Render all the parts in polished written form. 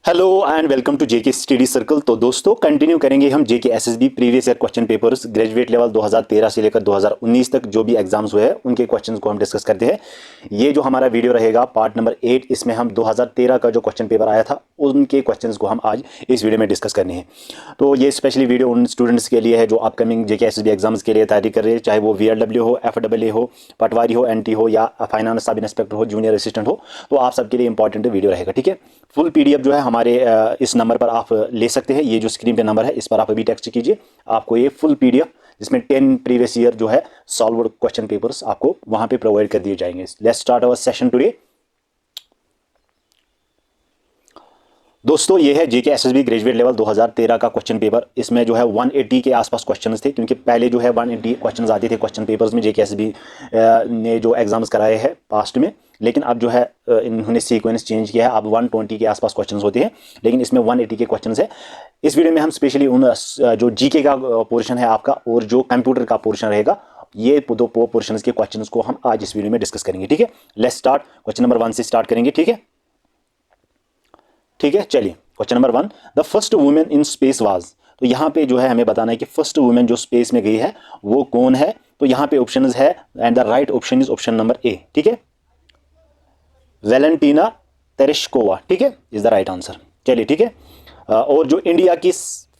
Hello and welcome to JK study circle. तो दोस्तों continue करेंगे हम JK SSB previous year question papers graduate level 2013 से लेकर 2019 तक जो भी एग्जाम्स हुए हैं उनके क्वेश्चंस को हम डिस्कस करते हैं। ये जो हमारा वीडियो रहेगा पार्ट नंबर 8, इसमें हम 2013 का जो क्वेश्चन पेपर आया था उनके क्वेश्चंस को हम आज इस वीडियो में डिस्कस करने हैं। तो ये स्पेशली वीडियो उन स्टूडेंट्स के लिए है जो अपकमिंग जेके एसएसबी एग्जाम्स के लिए तैयारी कर रहे हैं, चाहे वो VLW हो, FAA हो, पटवारी हो, NT हो या फाइनेंस सब इंस्पेक्टर हो, जूनियर असिस्टेंट हो, तो आप सबके लिए इंपॉर्टेंट वीडियो रहेगा। ठीक है, फुल PDF जो है हमारे इस नंबर पर आप ले सकते हैं। ये जो स्क्रीन पे नंबर है इस पर आप अभी टेक्स्ट कीजिए, आपको ये फुल PDF जिसमें 10 प्रीवियस ईयर जो है सॉल्व्ड क्वेश्चन पेपर्स आपको वहां पे प्रोवाइड कर दिए जाएंगे। Let's start our session today. दोस्तों ये है जेके एसएसबी ग्रेजुएट लेवल 2013 का क्वेश्चन पेपर। इसमें जो है 180 के आसपास क्वेश्चंस थे, क्योंकि पहले जो है 180 क्वेश्चंस आते थे क्वेश्चन पेपर्स में जेके एसएसबी ने जो एग्जाम्स कराए हैं पास्ट में। लेकिन अब जो है इन्होंने सीक्वेंस चेंज किया है, अब 120 के आसपास क्वेश्चंस होते हैं, लेकिन इसमें 180 के क्वेश्चंस है। इस वीडियो में हम स्पेशली उन जो जीके का पोर्शन है आपका और जो कंप्यूटर का पोर्शन रहेगा, ये दो पोर्शन के क्वेश्चन को हम आज इस वीडियो में डिस्कस करेंगे। ठीक है, लेट्स स्टार्ट। क्वेश्चन नंबर 1 से स्टार्ट करेंगे। ठीक है, चलिए question number 1, the first women in space was. तो यहाँ पे जो है हमें बताना है कि फर्स्ट वुमेन जो स्पेस में गई है वो कौन है। तो यहाँ पे ऑप्शन है and the right option is option number A. ठीक है, वेलेंटीना तेरेश्कोवा, ठीक है, इज द राइट आंसर। चलिए ठीक है, और जो इंडिया की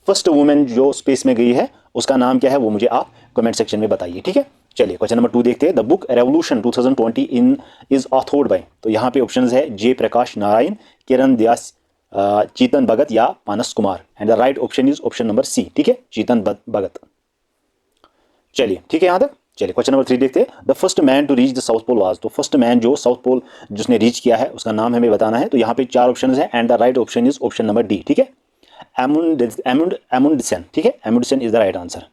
फर्स्ट वुमेन जो स्पेस में गई है उसका नाम क्या है वो मुझे आप कमेंट सेक्शन में बताइए। ठीक है, चलिए क्वेश्चन नंबर 2 देखते हैं। The book revolution 2020 in is authored bye. तो यहाँ पे ऑप्शन है जे प्रकाश नारायण, किरण व्यास, चेतन भगत या Manas Kumar, and the right option is option number C. ठीक है, चेतन भगत। चलिए ठीक है यहाँ तक। चलिए क्वेश्चन नंबर 3 देखते हैं। The first man to reach the south pole was. तो फर्स्ट मैन जो साउथ पोल जिसने रीच किया है उसका नाम हमें बताना है। तो यहाँ पे 4 ऑप्शन है and the right option is option number D. ठीक है, एमुंडसेन। ठीक है, Amundsen is the right answer.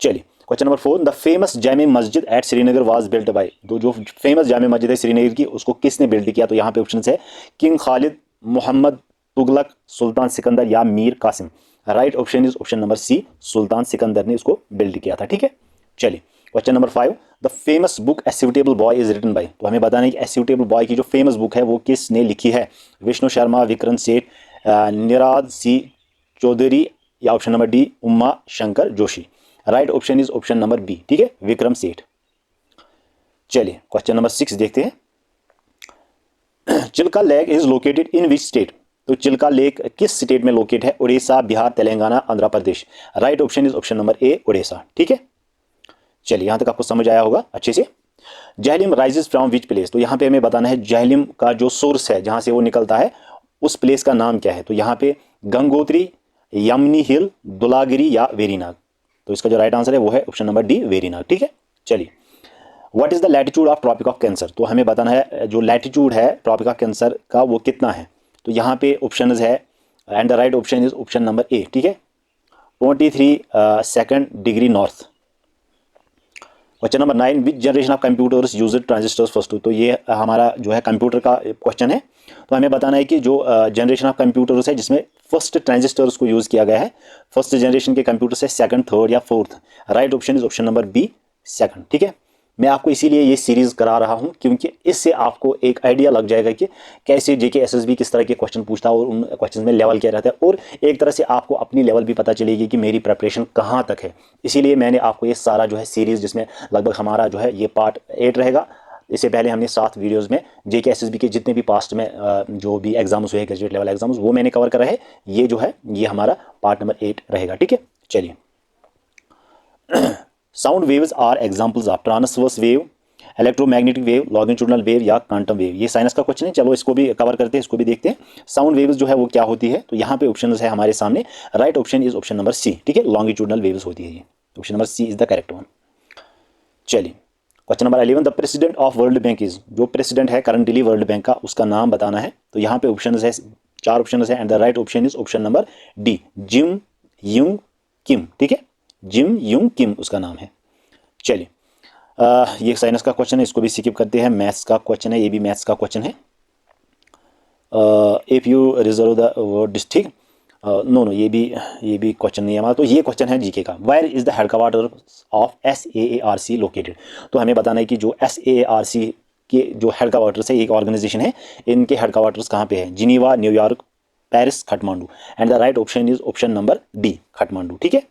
चलिए question number 4, the famous Jama Masjid at Srinagar was built by. तो जो फेमस जामे मस्जिद है श्रीनगर की उसको किसने बिल्ड किया। तो यहाँ पे ऑप्शन है किंग खालिद, मोहम्मद तुगलक, सुल्तान सिकंदर या Mir Qasim. Right option is option number C, Sultan Sikandar ने इसको बिल्ड किया था। ठीक है, चलिए question number 5, the famous book A Suitable Boy is written by. तो हमें बताना है कि ए सूटेबल बॉय की जो फेमस बुक है वो किसने लिखी है। विष्णु शर्मा, विक्रम सेठ, निराद सी चौधरी या option number D Uma Shankar Joshi. Right option is option number B. ठीक है, विक्रम सेठ। चलिए क्वेश्चन नंबर 6 देखते हैं। Chilka lake is located in which state. तो चिल्का लेक किस स्टेट में लोकेट है। Orissa, Bihar, Telangana, Andhra Pradesh. Right option is option number A, Orissa. ठीक है, चलिए यहां तक आपको समझ आया होगा अच्छे से। Jhelum rises from which place. तो यहाँ पे हमें बताना है जहलिम का जो सोर्स है जहां से वो निकलता है उस प्लेस का नाम क्या है। तो यहाँ पे गंगोत्री, यमनी हिल, दुलागिरी या वेरीनाग। तो इसका जो राइट आंसर है वो है ऑप्शन नंबर डी, वेरीनाग। ठीक है, चलिए what is the latitude of tropic of cancer. तो हमें बताना है जो लैटिट्यूड है ट्रॉपिक ऑफ कैंसर का वो कितना है। तो यहाँ पे ऑप्शन है and the right option is option number A. ठीक है, 23 degree north. Question number 9, which generation of computers use transistors first. तो ये हमारा जो है कंप्यूटर का क्वेश्चन है। तो हमें बताना है कि जो जनरेशन ऑफ कंप्यूटर्स है जिसमें फर्स्ट ट्रांजिस्टर्स को यूज किया गया है, फर्स्ट जनरेशन के कंप्यूटर से सेकंड, थर्ड या fourth. Right option is option number B, second. ठीक है, मैं आपको इसीलिए ये सीरीज करा रहा हूं क्योंकि इससे आपको एक आइडिया लग जाएगा कि कैसे जेके एसएसबी किस तरह के क्वेश्चन पूछता है और उन क्वेश्चन में लेवल क्या रहता है, और एक तरह से आपको अपनी लेवल भी पता चलेगी कि मेरी प्रिपरेशन कहाँ तक है। इसीलिए मैंने आपको ये सारा जो है सीरीज, जिसमें लगभग हमारा जो है ये पार्ट 8 रहेगा। इससे पहले हमने 7 वीडियोज़ में जेके एसएसबी के जितने भी पास्ट में जो भी एग्जाम्स हुए ग्रेजुएट लेवल एग्जाम्स वो मैंने कवर करा है। ये जो है ये हमारा पार्ट नंबर 8 रहेगा। ठीक है, चलिए sound waves are examples of transverse wave, electromagnetic wave, longitudinal wave या क्वांटम वेव। ये साइंस का क्वेश्चन है, चलो इसको भी कवर करते हैं, इसको भी देखते हैं। साउंड वेव्स जो है वो क्या होती है। तो यहाँ पे ऑप्शन है हमारे सामने। Right option is option number C. ठीक है, लॉन्गिट्यूडिनल वेव्स होती है, ये option number C is the correct one. चलिए question number 11, the president of World Bank is. जो प्रेसिडेंट है करंटली वर्ल्ड बैंक का उसका नाम बताना है। तो यहाँ पे ऑप्शन है 4 ऑप्शन है and the right option is option number D, Jim Yong Kim. ठीक है, जिम यूंग किम उसका नाम है। चलिए ये साइंस का क्वेश्चन है, इसको भी स्किप करते हैं। मैथ्स का क्वेश्चन है, ये भी मैथ्स का क्वेश्चन है। If you reserve the word, ठीक, नो ये भी क्वेश्चन नहीं है हमारा। तो ये क्वेश्चन है जीके का। Where is the headquarter of SAARC located. तो हमें बताना है कि जो SAARC के जो हेड क्वार्टर्स है, एक ऑर्गेनाइजेशन है, इनके हेड क्वार्टर्स कहाँ पे है? Geneva, New York, Paris, Kathmandu. And the right option is option number D, Kathmandu. ठीक है,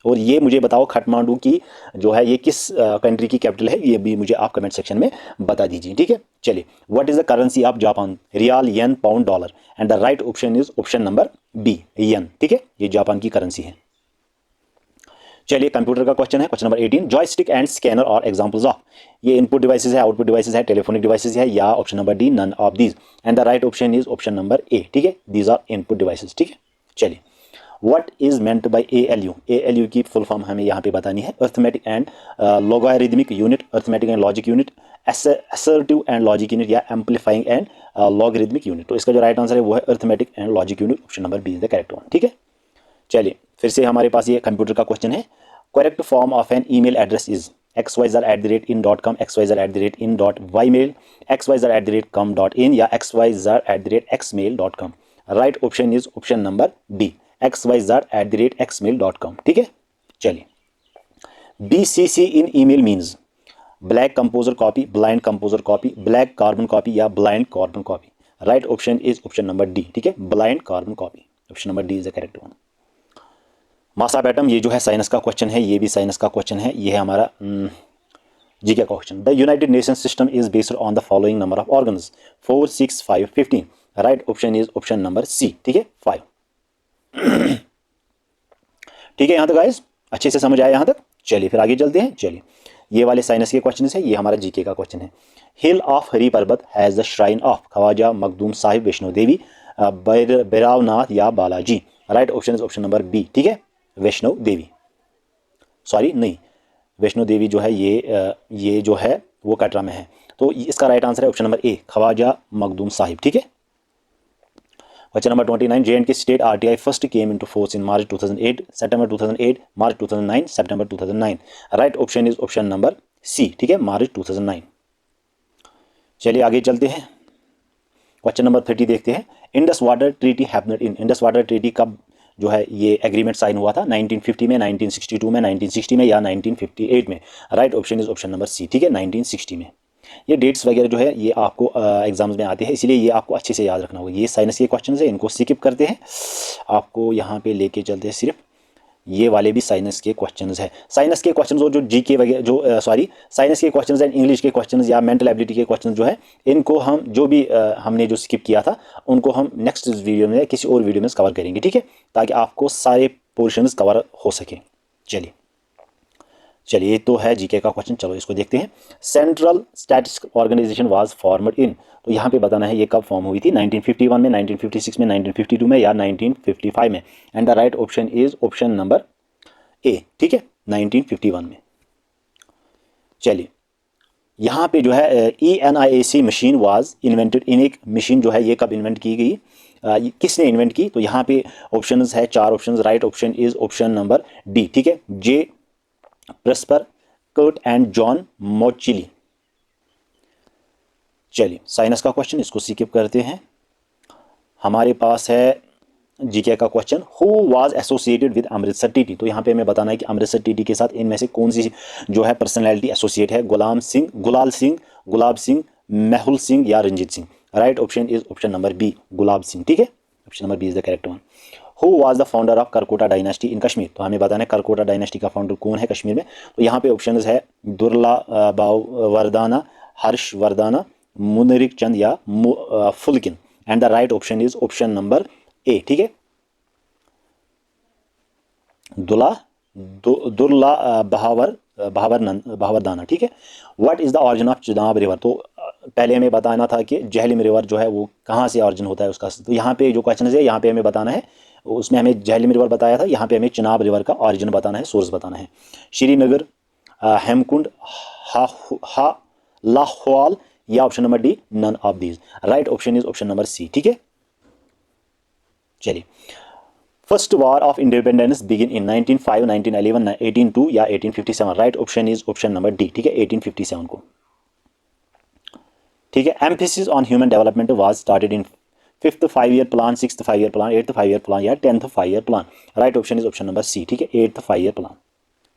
और ये मुझे बताओ काठमांडू की जो है ये किस कंट्री की कैपिटल है, ये भी मुझे आप कमेंट सेक्शन में बता दीजिए। ठीक है, चलिए, what is the currency of Japan? Riyal, yen, pound, dollar. And the right option is option number B, yen. ठीक है, ये जापान की करेंसी है। चलिए, कंप्यूटर का क्वेश्चन है, question number 18। Joystick and scanner are examples of. ये input devices है, आउटपुट डिवाइसेस है, टेलीफोनिक डिवाइसेस है, या option number D, none of these. And the right option is option number A. ठीक है, दीज आर इनपुट डिवाइसेस। ठीक है, चलिए, what is meant by ALU? ALU की फुल फॉर्म हमें यहाँ पे बतानी है। Arithmetic and logarithmic unit, arithmetic and logic unit, assertive and logic unit, या एम्पलीफाइंग एंड लॉगरिदमिक यूनिट। तो इसका जो राइट आंसर है वो है arithmetic and logic unit, option number B is the correct one. ठीक है, चलिए, फिर से हमारे पास ये कंप्यूटर का क्वेश्चन है। Correct form of an email address is xyz@in.com, xyz@in.ymail, xyz@com.in, या xyz@xmail.com। Right option is option number D, xyz@xmail.com। ठीक है, चलिए, BCC in email means black composer copy, blind composer copy, black carbon copy, या blind carbon copy. Right option is option number D. ठीक है, blind carbon copy, option number D is the correct one. मासा बैटम, ये जो है science का question है, ये भी साइंस का क्वेश्चन है, ये है हमारा जीके का question. The united nation system is based on the following number of organs, 4, 6, 5, 15। Right option is option number C. ठीक है, 5। ठीक है, यहाँ तक गाइस अच्छे से समझ आया यहाँ तक? चलिए, फिर आगे चलते हैं। चलिए, ये वाले साइंस के क्वेश्चन है, ये हमारा जीके का क्वेश्चन है। हिल of Hari Parvat has the shrine of Khwaja Makhdoom Sahib, Vaishno Devi, Bhairavnath, या Balaji. Right option is option number B. ठीक है, वैष्णो देवी। सॉरी, नहीं, वैष्णो देवी जो है ये जो है वो कटरा में है। तो इसका राइट आंसर है option number A, Khwaja Makhdoom Sahib. ठीक है, question number 29। J&K state RTI first came into force in March 2008, September 2008, March 2009, September 2009। Right option is option number C. ठीक है, मार्च 2009। चलिए, आगे चलते हैं, क्वेश्चन नंबर 30 देखते हैं। इंडस वाटर ट्रीटी हैपनेड इन। इंडस वाटर ट्रीटी कब जो है ये एग्रीमेंट साइन हुआ था? 1950 में, 1962 में, 1960 में, या 1958 में। Right option is option number C. ठीक है, 1960 में। ये डेट्स वगैरह जो है ये आपको एग्जाम्स में आते हैं, इसलिए ये आपको अच्छे से याद रखना होगा। ये साइंस के क्वेश्चन है, इनको स्किप करते हैं, आपको यहाँ पे लेके चलते हैं सिर्फ ये वाले भी साइंस के क्वेश्चंस है। साइंस के क्वेश्चंस और जो जीके वगैरह जो साइंस के क्वेश्चंस एंड इंग्लिश के क्वेश्चंस या मेंटल एबिलिटी के क्वेश्चंस जो है, इनको हम जो भी हमने जो स्किप किया था उनको हम नेक्स्ट वीडियो में किसी और वीडियो में कवर करेंगे। ठीक है, ताकि आपको सारे पोर्शंस कवर हो सके। चलिए, तो है जीके का क्वेश्चन, चलो इसको देखते हैं। Central statistics organisation was formed in. तो यहाँ पे बताना है ये कब फॉर्म हुई थी? 1951 में, 1956 में, 1952 में, या 1955 में। And the right option is option number A. ठीक है, 1951 में। चलिए, यहाँ पे जो है ENIAC machine was invented in. एक मशीन जो है ये कब इन्वेंट की गई, किसने इन्वेंट की? तो यहाँ पे ऑप्शंस है 4 options. Right option is option number D. ठीक है, जे प्रेस्पर, कर्ट एंड जॉन मोचिली। चलिए, साइंस का क्वेश्चन, इसको स्किप करते हैं। हमारे पास है जीके का question. Who was associated with Amritsar TT. तो यहाँ पे हमें बताना है कि अमृतसर टीटी के साथ इनमें से कौन सी जो है पर्सनैलिटी एसोसिएट है? गुलाम सिंह, गुलाल सिंह, गुलाब सिंह, मेहुल सिंह, या Ranjit Singh. Right option is option number B, Gulab Singh. ठीक है, option number B is the correct one. Who was the founder of Karkota dynasty in Kashmir. तो हमें बताना है करकोटा डायनेस्टी का फाउंडर कौन है कश्मीर में। तो यहाँ पे ऑप्शन है दुर्ला वर्दाना, हर्ष वर्दाना, मुनरिक चंद, या फुलकिन। And the right option is option number A. ठीक है, दुर्ला बहावरदाना। ठीक है, what is the origin of Chenab river. तो पहले हमें बताना था कि जहलिम रिवर जो है वो कहाँ से ऑरिजिन होता है उसका। तो यहाँ पे जो क्वेश्चन है यहाँ पे हमें बताना है, उसमें हमें जहलिम रिवर बताया था, यहाँ पे हमें चिनाब रिवर का ऑरिजिन बताना है, सोर्स बताना है। श्रीनगर, हेमकुंड, लाहौल, या option number D, none of these. Right option is option number C. ठीक है, चलिए, first war of independence begin in 1905, 1911, 1802, या 1857। Right option is option number D. ठीक है, 1857 को। ठीक है, emphasis on human development was started in 5th 5-year plan, 6th 5-year plan, 8th 5-year plan, या 10th 5-year plan. Right option is option number C. ठीक है, 8th 5-year plan.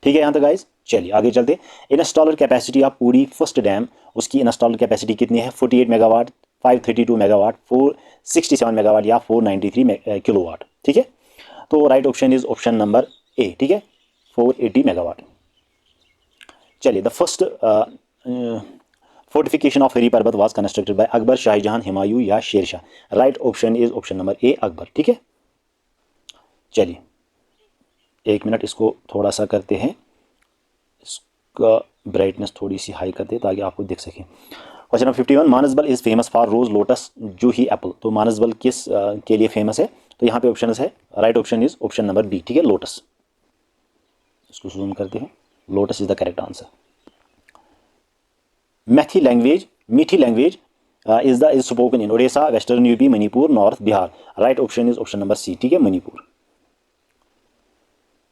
ठीक है यहाँ तक गाइस। चलिए आगे चलते। इंस्टॉलर कैपेसिटी ऑफ पूरी फर्स्ट डैम, उसकी इंस्टॉलर कैपेसिटी कितनी है? 48 मेगावाट, 532 मेगावाट, 467 मेगावाट या 493 किलोवाट। ठीक है, तो right option is option number A. ठीक है, 480 मेगावाट। चलिए, the first fortification of Hari Parvat was constructed by Akbar, Shah Jahan, Humayun या Sher Shah. Right option is option number A, Akbar. ठीक है, चलिए 1 मिनट इसको थोड़ा सा करते हैं, इसका ब्राइटनेस थोड़ी सी हाई करते हैं ताकि आपको दिख सके। Question number 51, Manasbal is famous for rose, lotus, juhi apple. तो मानसबल किस के लिए फेमस है? तो यहाँ पे ऑप्शन है, right option is option number B. ठीक है, लोटस। इसको जूम करते हैं, lotus is the correct answer. Meitei language, Meitei language is spoken in Odisha, western UP, Manipur, north Bihar. Right option is option number C. ठीक है, मणिपुर।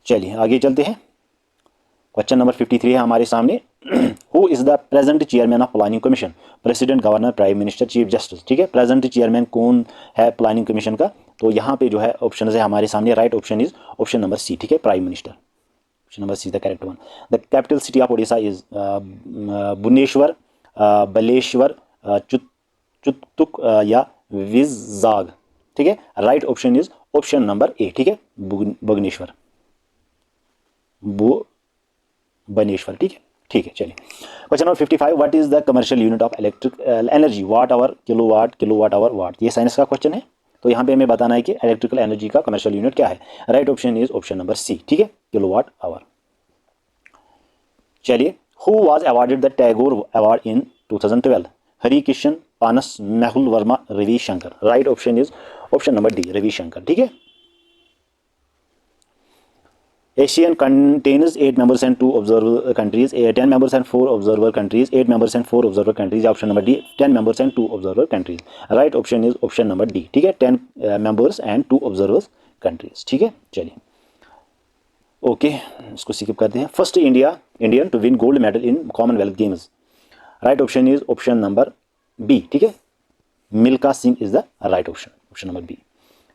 चलिए आगे चलते हैं। क्वेश्चन नंबर 53 है हमारे सामने। Who is the present chairman of planning commission? President, governor, prime minister, chief justice. ठीक है, प्रेजेंट चेयरमैन कौन है प्लानिंग कमीशन का? तो यहाँ पे जो है ऑप्शन है हमारे सामने, right option is option number C. ठीक है, prime minister. Option number see the correct one. The capital city of Odisha is Bhubaneswar, Baleshwar, चुतुक या विजाग। ठीक है, right option is option number A. ठीक है, भुवनेश्वर, बनेश्वर। ठीक है, ठीक है। चलिए question number 55, what is the commercial unit of electric energy? Watt hour, kilowatt, kilowatt hour, वाट। ये साइंस का क्वेश्चन है, तो यहाँ पे हमें बताना है कि इलेक्ट्रिकल एनर्जी का कमर्शियल यूनिट क्या है। Right option is option number C. ठीक है, किलोवाट आवर। चलिए, who was awarded the Tagore award in 2012? Hari Kishan, पानस, Mehul Verma, Ravi Shankar. Right option is option number D, Ravi Shankar. ठीक है, ASEAN contains 8 members and 2 observer countries, 10 members and 4 observer countries, 8 members and 4 observer countries. Option number D, 10 members and 2 observer countries. Right option is option number D. ठीक है, 10 members and 2 observers countries. ठीक है, चलिए okay, इसको skip करते हैं। First Indian to win gold medal in Commonwealth Games. Right option is option number B. ठीक है, Milkha Singh is the right option, option number B.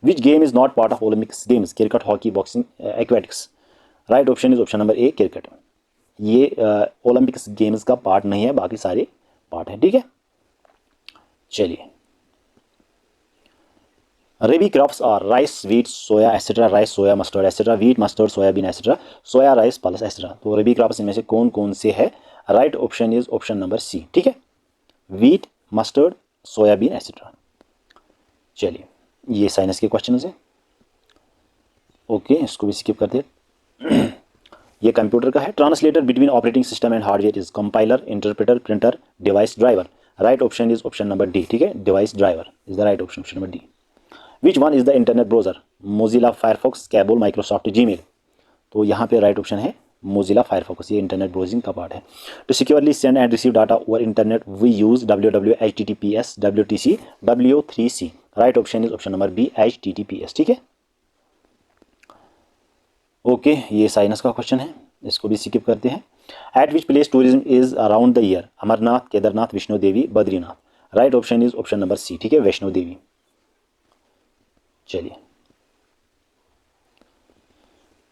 Which game is not part of Olympics games? Cricket, hockey, boxing, aquatics. Right option is option number A, cricket. ये Olympics games का part नहीं है, बाकी सारे part है। ठीक है, चलिए rabi crops are rice, wheat, soya etcetera, rice, soya, mustard etcetera, wheat, mustard, soybean etcetera, soya, rice, pulse etcetera. तो रबी क्रॉप्स इनमें से कौन कौन से है? Right option is option number C. ठीक है, वीट, मस्टर्ड, सोयाबीन एसेट्रा। चलिए ये साइंस के क्वेश्चन है, ओके, इसको भी स्किप करते हैं। ये कंप्यूटर का है। Translator between operating system and hardware is compiler, interpreter, printer, device driver. Right option is option number D. ठीक है, device driver is the right option, option number D. Which one is the internet browser? Mozilla Firefox, cable, Microsoft Gmail. तो यहाँ पे right option है Mozilla Firefox, ये internet browsing का part है। To securely send and receive data over internet we use www, HTTPS, WTC, W3C। Right option is option number B, HTTPS। ठीक है, okay, ये साइंस का क्वेश्चन है, इसको भी स्किप करते हैं। At which place tourism is around the year? Amarnath, Kedarnath, Vaishno Devi, Badrinath. Right option is option number C. ठीक है, वैष्णो देवी। चलिए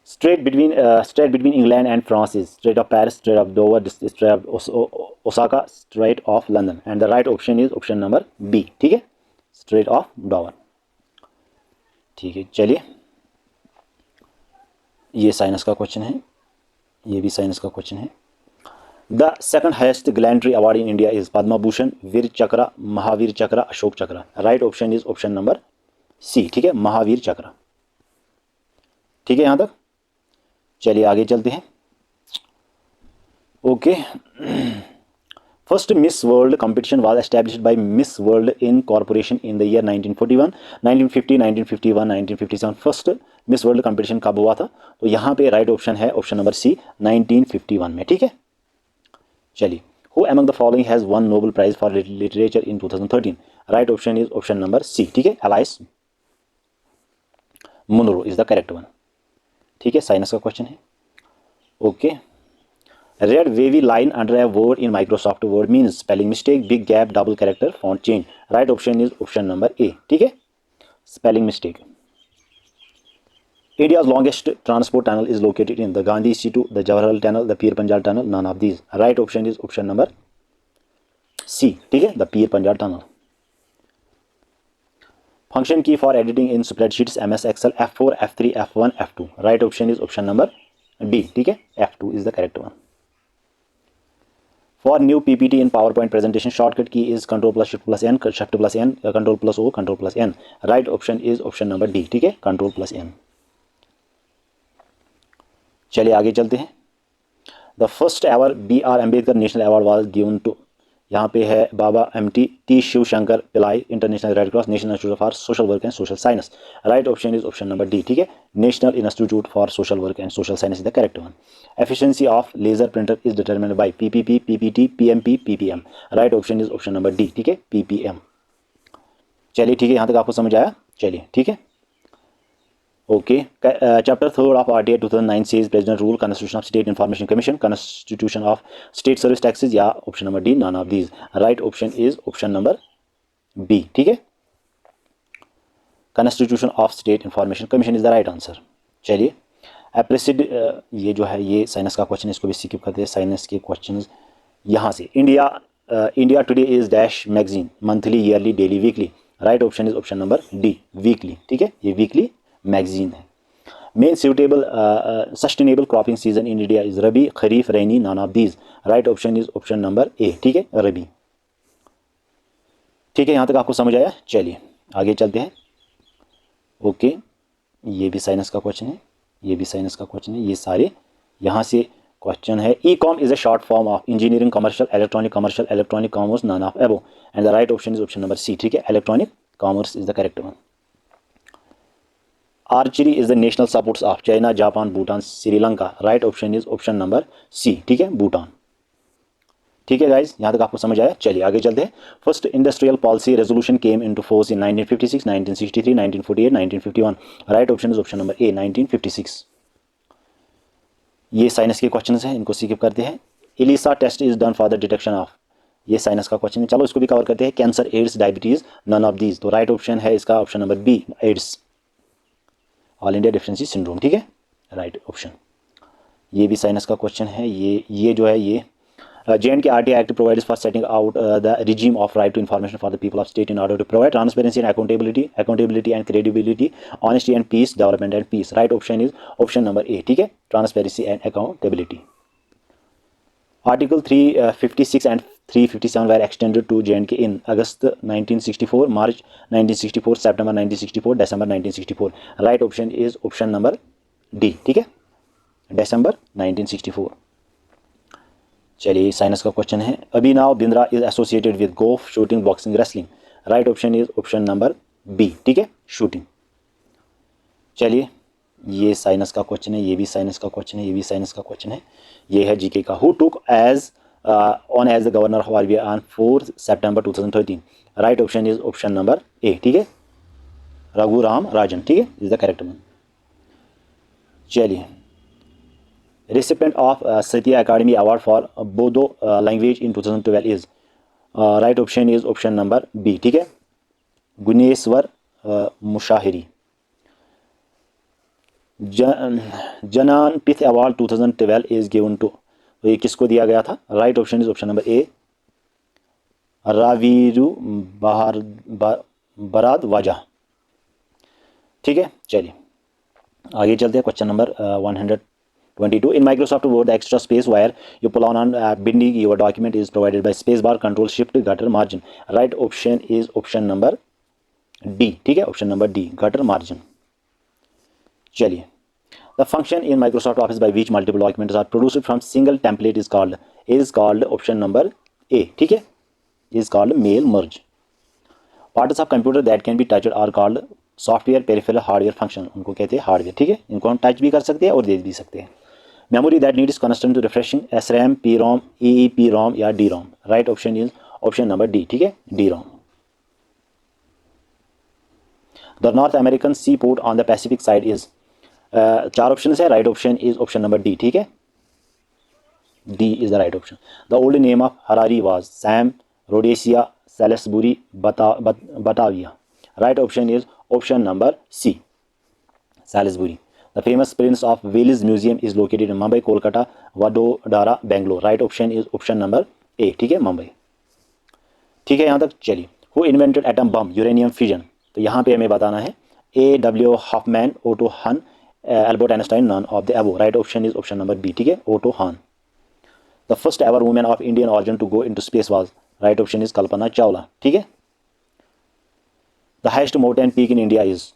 strait between England and France is strait of Paris, strait of Dover, strait of Osaka, strait of London. And the right option is option number B. ठीक है, straight of Dover. ठीक है, चलिए ये science का क्वेश्चन है, ये भी साइंस का क्वेश्चन है। The second highest gallantry award in India is Padma Bhushan, Vir Chakra, Mahavir Chakra, Ashok Chakra. Right option is option number C. ठीक है, महावीर चक्र। ठीक है यहाँ तक, चलिए आगे चलते हैं। Okay, first Miss World competition was established by Miss World in corporation in the year 1941, 1950, 1951, 1957। First Miss World competition कब हुआ था? तो यहाँ पे राइट ऑप्शन है ऑप्शन नंबर सी, 1951 में। ठीक है, चलिए who among the following has won Nobel prize for literature in 2013? Right option is option number C. ठीक है, Alice Munro is the correct one. ठीक है, साइंस का क्वेश्चन है, okay. Red wavy line under a word in Microsoft word means spelling mistake, big gap, double character, font change. Right option is option number A. ठीक है, spelling mistake. India's longest transport tunnel is located in the Gandhi Institute, the Jawaharlal Tunnel, the Pir Panjal Tunnel, none of these. Right option is option number C, ठीक है, the Pir Panjal Tunnel. Function key for editing in spreadsheets MS Excel F4, F3, F1, F2. Right option is option number D, ठीक है, F2 is the correct one. For new PPT in PowerPoint presentation, shortcut key is Control plus Shift plus N, Shift plus N, Control plus O, Control plus N. Right option is option number D, ठीक है, Control plus N. चलिए आगे चलते हैं. The first ever B.R. Ambedkar national award was given to, यहाँ पे है Baba M.T. Shivshankar Pillai, international Red Cross, national institute for social work and social science. Right option is option number D, ठीक है, national institute for social work and social science is the correct one. Efficiency of laser printer is determined by PPP, PPT, PMP, PPM. Right option is option number D, ठीक है, PPM. चलिए ठीक है, यहाँ तक आपको समझ आया. चलिए ठीक है, okay. Chapter 3 of RTI 2009 says president rule, constitution of state information commission, constitution of state service taxes, या option number D, none of these. Right option is option number B, ठीक है, constitution of state information commission is the right answer. चलिए एप्रेसिड, ये जो है ये science का क्वेश्चन, इसको भी स्किप करते हैं. साइंस के क्वेश्चन यहाँ से, India Today is dash magazine, monthly, yearly, daily, weekly. Right option is option number D, weekly, ठीक है, ये वीकली मैगजीन है. Main suitable sustainable cropping season in India is rabi, kharif, rainy, none of these. Right option is option number A, ठीक है, रबी. ठीक है, यहाँ तक आपको समझ आया. चलिए आगे चलते हैं. ओके, ये भी साइंस का क्वेश्चन है, ये भी साइंस का क्वेश्चन है, ये सारे यहाँ से क्वेश्चन है. E com is a short form of engineering commercial electronic commerce, none of above. And the right option is option number C, ठीक है, electronic commerce is the correct one. Archery is the national sports of China, Japan, Bhutan, Sri Lanka. Right option is option number C, ठीक है, भूटान. ठीक है guys, यहाँ तक आपको समझ आया. चलिए आगे चलते हैं. First industrial policy resolution came into force in 1956, 1963, 1948, 1951. Right option is option number ए, 1956. ये साइंस के क्वेश्चन हैं, इनको स्किप करते हैं. ELISA test is done for the detection of, ये साइंस का क्वेश्चन है. चलो इसको भी कवर करते हैं. Cancer, AIDS, diabetes, none of these. तो राइट ऑप्शन है इसका option number B, AIDS, all India deficiency syndrome, ठीक है, राइट ऑप्शन. ये भी साइंस का क्वेश्चन है. ये जो है ये J&K RTI Act provides for setting out the regime of right to information for the people of state in order to provide transparency and accountability and credibility, honesty and peace, development and peace. Right option is option number A, ठीक है, transparency and accountability. Article 356 and 357 were extended to J&K in August 1964, March 1964, September 1964, December 1964. Right option is option number D, ठीक है, December 1964. चलिए science का question है. Abhinav Bindra is associated with golf, shooting, boxing, wrestling. Right option is option number B, ठीक है, shooting. चलिए ये science का क्वेश्चन है, ये भी साइंस का क्वेश्चन है, ये भी साइंस का क्वेश्चन है. ये है जीके का. Who took as on as the governor of RBI on 4 September 2013. Right option is option number A, ठीक है, रघुराम राजन, ठीक है, इज द करेक्ट वन. चलिए recipient of Satya Academy Award for Bodo language in 2012 is right option is option number B, ठीक है, Guneshwar Mushahari. Jnanpith award 2012 is given to, तो ये किसको दिया गया था? Right option is option number A, Ravuri Bharadwaja, ठीक है. चलिए आगे चलते हैं. Question number 122. In Microsoft Word, the extra space where you pull on binding your document is provided by spacebar, Control Shift, gutter margin. Right option is option number D, ठीक है, option number D, gutter margin. चलिए, the function in Microsoft Office by which multiple documents are produced from single template is called option number A, ठीक है, is called mail merge. Parts of computer that can be touched are called software, peripheral, hardware function, उनको कहते हैं hardware, ठीक है, इनको हम touch भी कर सकते हैं और दे भी सकते हैं. Memory that needs constant refreshing, SRAM, PROM, EEPROM या DROM. Right option is option number D, ठीक है, DROM. The North American sea port on the Pacific side is, 4 option है. Right option is option number D, ठीक है, D is the right option. The old name of Harare was Sam, Rhodesia, Salisbury, Batavia. Right option is option number C, Salisbury. The famous prince of Wales museum is located in Mumbai, Kolkata, Vadodara, Bangalore. Right option is option number A, ठीक है, मुंबई। ठीक है, यहाँ तक चलिए। Who invented atom bomb, uranium fusion? तो यहाँ पे हमें बताना है A W Hoffman, Otto Hahn, Albert Einstein, none of the above. Right option is option number B, ठीक है, Otto Hahn. The first ever women of Indian origin to go into space was? Right option is Kalpana Chawla, ठीक है। The highest mountain peak in India is?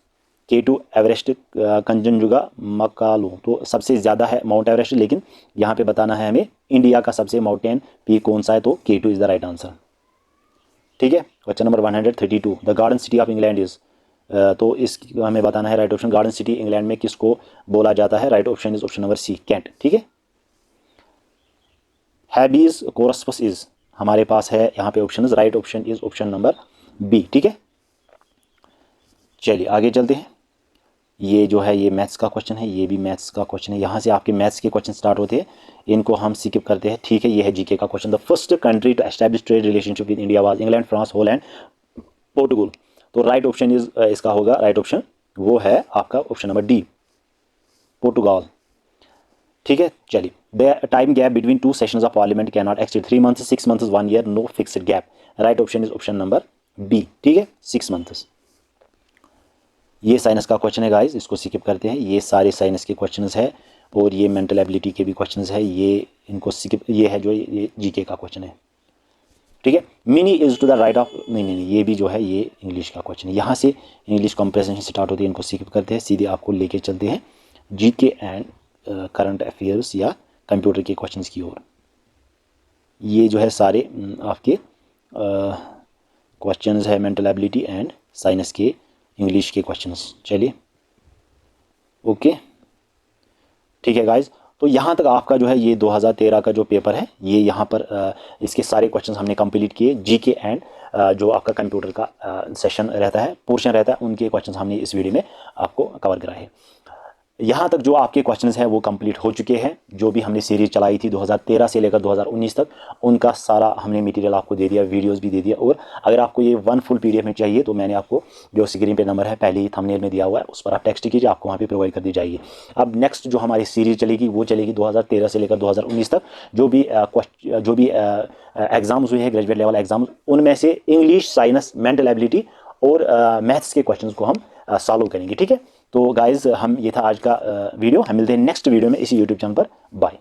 K2, Everest, Kanchenjunga, Makalu. तो सबसे ज़्यादा है mount Everest, लेकिन यहाँ पे बताना है हमें इंडिया का सबसे माउंटेन पीक कौन सा है, तो K2 is the right answer, ठीक है। Question number 132, the garden city of England is? तो इस हमें बताना है right option. Garden city England में किसको बोला जाता है? Right option is option number C, Kent, ठीक है। Habeas corpus is? हमारे पास है यहाँ पे option, right option is option number B, ठीक है। चलिए आगे चलते हैं। ये जो है ये मैथ्स का क्वेश्चन है, ये भी मैथ्स का क्वेश्चन है। यहाँ से आपके मैथ्स के क्वेश्चन स्टार्ट होते हैं, इनको हम स्किप करते हैं, ठीक है। ये है जीके का question. The first country to establish trade relationship with India was? England, France, Holland, Portugal. तो राइट ऑप्शन इज इसका होगा, राइट ऑप्शन वो है आपका ऑप्शन नंबर डी, पोर्टुगाल, ठीक है। चलिए, the time gap between two sessions of parliament can not exceed 3 months, 6 months, 1 year, no fixed gap. Right option is option number B, ठीक है, 6 months। ये साइंस का क्वेश्चन है गाइस, इसको स्किप करते हैं। ये सारे साइंस के क्वेश्चंस है और ये मेंटल एबिलिटी के भी क्वेश्चंस है, ये इनको स्किप। ये है जो ये जीके का क्वेश्चन है, ठीक है। Mini is to the right of, नहीं, ये भी जो है ये इंग्लिश का क्वेश्चन है। यहाँ से इंग्लिश कॉम्प्रिहेंशन स्टार्ट होती है, इनको स्किप करते हैं, सीधे आपको लेके चलते हैं जीके एंड करंट अफेयर्स या कंप्यूटर के क्वेश्चंस की ओर। ये जो है सारे आपके क्वेश्चंस है मेंटल एबिलिटी एंड साइंस के, इंग्लिश के क्वेश्चंस। चलिए ओके, ठीक है गाइज। तो यहाँ तक आपका जो है ये 2013 का जो पेपर है, ये यहाँ पर इसके सारे क्वेश्चंस हमने कंप्लीट किए। जीके एंड जो आपका कंप्यूटर का सेशन रहता है, पोर्शन रहता है, उनके क्वेश्चंस हमने इस वीडियो में आपको कवर कराए हैं। यहाँ तक जो आपके क्वेश्चंस हैं वो कंप्लीट हो चुके हैं। जो भी हमने सीरीज चलाई थी 2013 से लेकर 2019 तक, उनका सारा हमने मटेरियल आपको दे दिया, वीडियोस भी दे दिया। और अगर आपको ये 1 फुल PDF में चाहिए तो मैंने आपको जो स्क्रीन पे नंबर है पहले ही थंबनेल में दिया हुआ है, उस पर आप टेक्स्ट कीजिए, आपको वहाँ पे प्रोवाइड कर दी जाएगी। अब नेक्स्ट जो हमारी सीरीज चलेगी वो चलेगी 2013 से लेकर 2019 तक। जो भी एग्जाम्स हुए हैं, ग्रेजुएट लेवल एग्जाम्स, उनमें से इंग्लिश, साइंस, मेंटल एबिलिटी और मैथ्स के क्वेश्चन को हम सॉल्व करेंगे, ठीक है। तो गाइज ये था आज का वीडियो। हम मिलते हैं नेक्स्ट वीडियो में इसी यूट्यूब चैनल पर। बाय।